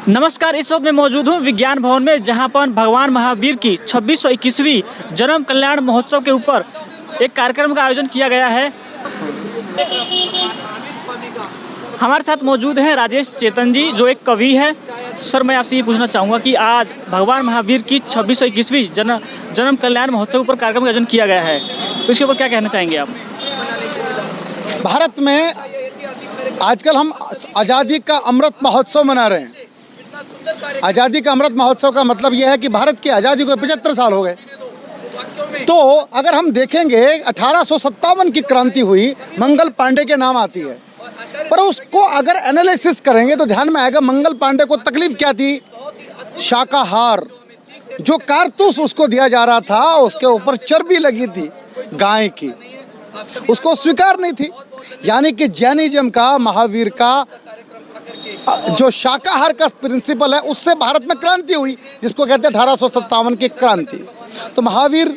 नमस्कार। इस वक्त मैं मौजूद हूँ विज्ञान भवन में, जहाँ पर भगवान महावीर की 2621वीं जन्म कल्याण महोत्सव के ऊपर एक कार्यक्रम का आयोजन किया गया है। हमारे साथ मौजूद हैं राजेश चेतन जी, जो एक कवि है। सर, मैं आपसे ये पूछना चाहूँगा कि आज भगवान महावीर की 2621वीं जन्म कल्याण महोत्सव पर कार्यक्रम का आयोजन किया गया है, तो इसके ऊपर क्या कहना चाहेंगे आप? भारत में आजकल हम आज़ादी का अमृत महोत्सव मना रहे हैं। आज़ादी का अमृत महोत्सव का मतलब यह है कि भारत की आज़ादी को 75 साल हो गए। तो अगर हम देखेंगे 1857 की क्रांति हुई, मंगल पांडे के नाम आती है, पर उसको अगर एनालिसिस करेंगे तो ध्यान में आएगा मंगल पांडे को तकलीफ क्या थी। शाकाहार, जो कारतूस उसको दिया जा रहा था उसके ऊपर चर्बी लगी थी गाय की, उसको स्वीकार नहीं थी। यानी कि जैनिज्म का, महावीर का जो शाकाहार का प्रिंसिपल है, उससे भारत में क्रांति हुई, जिसको कहते हैं 1857 की क्रांति। तो महावीर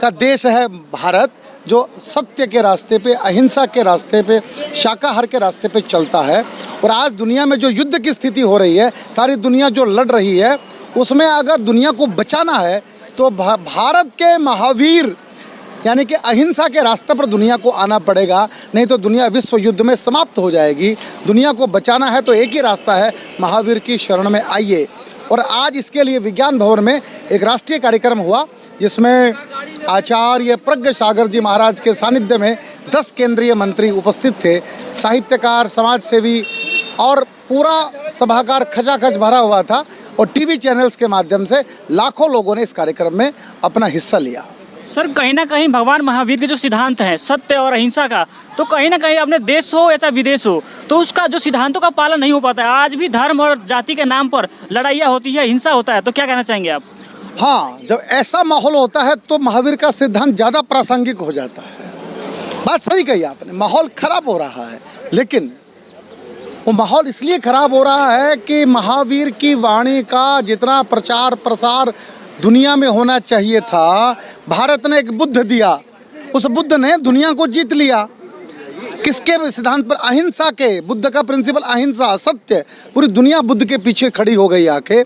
का देश है भारत, जो सत्य के रास्ते पे, अहिंसा के रास्ते पे, शाकाहार के रास्ते पे चलता है। और आज दुनिया में जो युद्ध की स्थिति हो रही है, सारी दुनिया जो लड़ रही है, उसमें अगर दुनिया को बचाना है तो भारत के महावीर यानी कि अहिंसा के रास्ते पर दुनिया को आना पड़ेगा, नहीं तो दुनिया विश्व युद्ध में समाप्त हो जाएगी। दुनिया को बचाना है तो एक ही रास्ता है, महावीर की शरण में आइए। और आज इसके लिए विज्ञान भवन में एक राष्ट्रीय कार्यक्रम हुआ, जिसमें आचार्य प्रज्ञ सागर जी महाराज के सानिध्य में 10 केंद्रीय मंत्री उपस्थित थे, साहित्यकार, समाज सेवी, और पूरा सभागार खचाखच भरा हुआ था। और टीवी चैनल्स के माध्यम से लाखों लोगों ने इस कार्यक्रम में अपना हिस्सा लिया। सर, कहीं ना कहीं भगवान महावीर के जो सिद्धांत हैं सत्य और अहिंसा का, तो कहीं ना कहीं अपने देश हो या चाहे विदेश हो, तो उसका जो सिद्धांतों का पालन नहीं हो पाता है। आज भी धर्म और जाति के नाम पर लड़ाइयाँ होती है, हिंसा होता है, तो क्या कहना चाहेंगे आप? हाँ, जब ऐसा माहौल होता है तो महावीर का सिद्धांत ज़्यादा प्रासंगिक हो जाता है। बात सही कही आपने, माहौल खराब हो रहा है, लेकिन वो माहौल इसलिए खराब हो रहा है कि महावीर की वाणी का जितना प्रचार प्रसार दुनिया में होना चाहिए था, भारत ने एक बुद्ध दिया, उस बुद्ध ने दुनिया को जीत लिया। किसके सिद्धांत पर? अहिंसा के। बुद्ध का प्रिंसिपल अहिंसा, सत्य। पूरी दुनिया बुद्ध के पीछे खड़ी हो गई आके।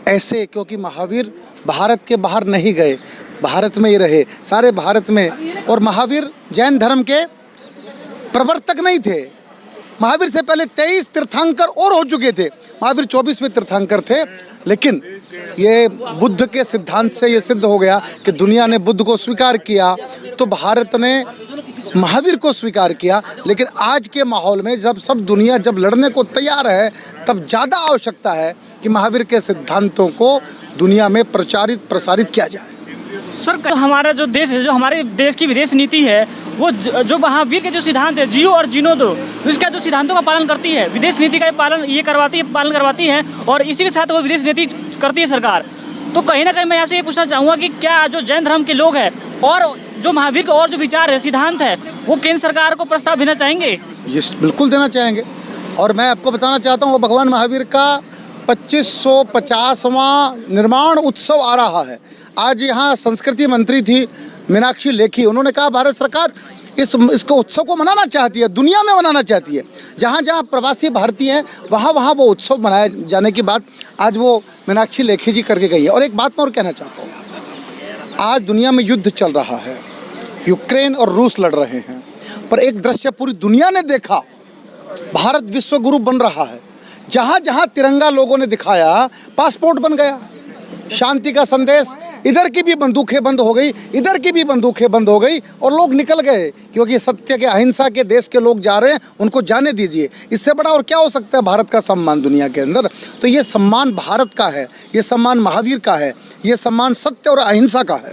ऐसे क्योंकि महावीर भारत के बाहर नहीं गए, भारत में ही रहे, सारे भारत में। और महावीर जैन धर्म के प्रवर्तक नहीं थे। महावीर से पहले 23 तीर्थंकर और हो चुके थे, महावीर 24वें तीर्थंकर थे। लेकिन ये बुद्ध के सिद्धांत से ये सिद्ध हो गया कि दुनिया ने बुद्ध को स्वीकार किया, तो भारत ने महावीर को स्वीकार किया। लेकिन आज के माहौल में जब सब दुनिया जब लड़ने को तैयार है, तब ज़्यादा आवश्यकता है कि महावीर के सिद्धांतों को दुनिया में प्रचारित प्रसारित किया जाए। सर, हमारा जो देश है, जो हमारे देश की विदेश नीति है, वो जो महावीर के जो सिद्धांत है, जियो और जीनो दो, इसका जो सिद्धांतों का पालन करती है, विदेश नीति का पालन करवाती है, और इसी के साथ वो विदेश नीति करती है सरकार। तो कहीं ना कहीं मैं आपसे ये पूछना चाहूँगा कि क्या जो जैन धर्म के लोग हैं और जो महावीर के और जो विचार है, सिद्धांत है, वो केंद्र सरकार को प्रस्ताव देना चाहेंगे? ये बिल्कुल देना चाहेंगे। और मैं आपको बताना चाहता हूँ, भगवान महावीर का 2550वां निर्माण उत्सव आ रहा है। आज यहाँ संस्कृति मंत्री थी मीनाक्षी लेखी, उन्होंने कहा भारत सरकार इसको उत्सव को मनाना चाहती है, दुनिया में मनाना चाहती है। जहाँ जहाँ प्रवासी भारतीय हैं वहाँ वहाँ वो उत्सव मनाए जाने की बात आज वो मीनाक्षी लेखी जी करके गई है। और एक बात मैं और कहना चाहता हूँ, आज दुनिया में युद्ध चल रहा है, यूक्रेन और रूस लड़ रहे हैं, पर एक दृश्य पूरी दुनिया ने देखा, भारत विश्व गुरु बन रहा है। जहाँ जहाँ तिरंगा लोगों ने दिखाया, पासपोर्ट बन गया, शांति का संदेश। इधर की भी बंदूकें बंद हो गई, इधर की भी बंदूकें बंद हो गई, और लोग निकल गए, क्योंकि सत्य के, अहिंसा के देश के लोग जा रहे हैं, उनको जाने दीजिए। इससे बड़ा और क्या हो सकता है भारत का सम्मान दुनिया के अंदर? तो ये सम्मान भारत का है, ये सम्मान महावीर का है, ये सम्मान सत्य और अहिंसा का है।